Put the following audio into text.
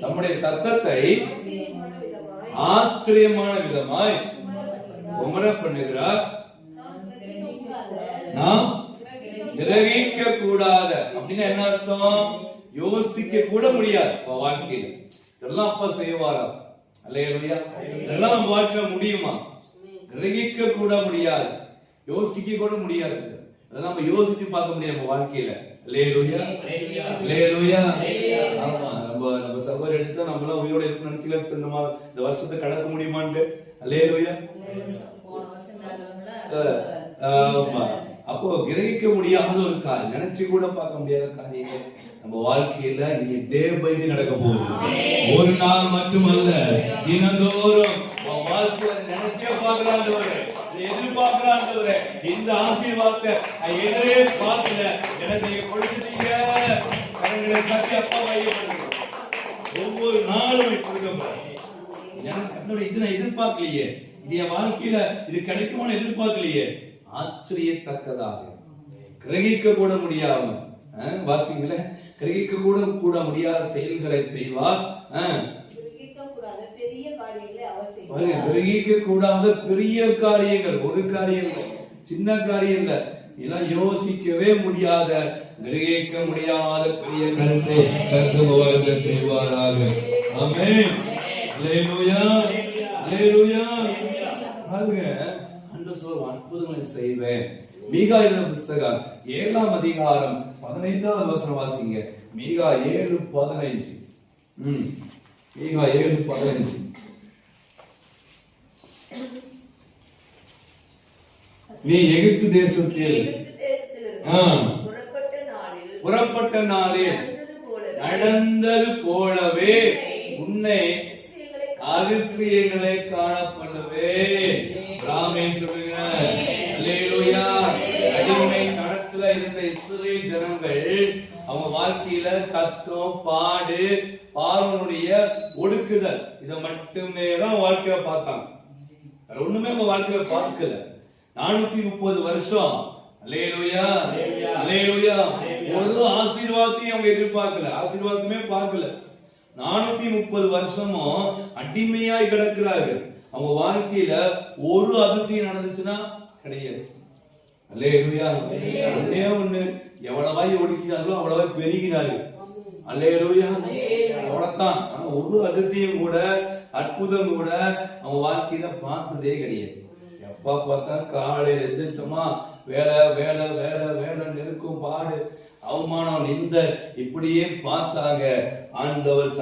தம்முடைய சத்தத்தை ஆச்சரியமான விதமாய் உமர பண்ணுகிறார். நாம் கிரகிக்க கூடாத அப்படின்னா என்ன அர்த்தம்? யோசிக்க கூட முடியாது வாழ்க்கையில. இதெல்லாம் அப்பா செய்வாரா? அல்லேலூயா. இதெல்லாம் நம்ம வாழ்க்கையில முடியுமா? கிரகிக்க கூட முடியாது, யோசிக்க கூட முடியாது. அதெல்லாம் நம்ம யோசிச்சு பார்க்க முடியாது நம்ம வாழ்க்கையில. அல்லேலூயா, அல்லேலூயா. ஆமா, நம்ம சகோதரர் எடுத்தா நம்மளாம் உயிரோட இருக்க நினைச்சுல இந்த வருஷத்தை கடக்க முடியுமான்னு. அல்லேலூயா. ஆமா, அப்போ கிரகிக்க முடியாத ஒரு காரியம், நினைச்சு கூட பார்க்க முடியாத காரியங்கள் நம்ம வாழ்க்கையில இங்க டே பை டே நடக்க போகுது. ஒரு நாள் மட்டுமல்ல, தினந்தோறும் வாழ்க்கையில நினைச்சே பார்க்கலான்றவரே, எதிர்பார்க்கலான்றவரே, இந்த ஆசீர்வாதத்தை எதிரே பார்க்கல, எனக்கு நீங்க கொடுத்துட்டீங்க. கரங்களை கட்டி அப்பா வைக்கப்படுங்க. ஒவ்வொரு நாளும் எனக்கு இது நான் எதிர்பார்க்கலையே, இது என் வாழ்க்கையில இது கிடைக்குமான்னு எதிர்பார்க்கலையே. ஆச்சரியத்தக்கதாக, கிரகிக்க கூட முடியாம, வாசிங்களே, கிரகிக்க கூட முடியாத செயல்களை செய்வார். கிரகிக்க கூடாத பெரிய காரியங்கள், ஒரு காரியம் சின்ன காரியம் இதெல்லாம் யோசிக்கவே முடியாத, கிரகிக்க முடியாத பெரிய கருத்தை கர்த்தர் செய்வாராக. ஆமென். அல்லேலூயா, அல்லேலூயா. அற்புதங்களை செய்வேன். மீகா எழுதின புஸ்தகம் 7ஆம் அதிகாரம் 15வது வசனம் வாசிங்க. மீகா 7:15. மீகா 7:15. நீ எகிப்து தேசத்தில் புறப்பட்ட நாளில் நடந்தது போலவே உன்னை அதிசயங்களை காணப்படவே. ராமேன் சொல்லுங்க. அல்லேலூயா. அடிமை கடத்துல இருந்த இஸ்ரவேல் ஜனங்கள் அவங்க வாழ்க்கையில கஷ்டம், பாடு, பார்வனுடைய ஒடுக்குதல், இதை மட்டுமே தான் வாழ்க்கையில பார்த்தாங்க. வேற ஒண்ணுமே அவங்க வாழ்க்கையில பார்க்கல. 430 வருஷம். அல்லேலூயா, அல்லேலூயா. ஒரு ஆசீர்வாதத்தையும் அவங்க எதிர்பார்க்கல, ஆசீர்வாதமே பார்க்கல. 430 வருஷமும் அடிமையாய் கிடக்கிறார்கள். அவங்க வாழ்க்கையில ஒரு அதிசயம் நடந்துச்சுன்னா கிடையாது. அல்லேலூயா. ஒண்ணே ஒண்ணு, எவ்வளவாய் ஒடுக்கினார்களோ அவ்வளவாய் பெருகினார்கள். அல்லேலூயா. அவ்வளவுதான். ஒரு அதிசயம் கூட, அற்புதம் கூட அவங்க வாழ்க்கையில பார்த்ததே கிடையாது. எப்ப பார்த்தாலும் காலையில எந்திரிச்சோமா வேலை வேலை வேலை வேலை, நெருக்கும், பாடு, அவமானம், இந்த இப்படியே பார்த்தாங்க. ஆண்டவர்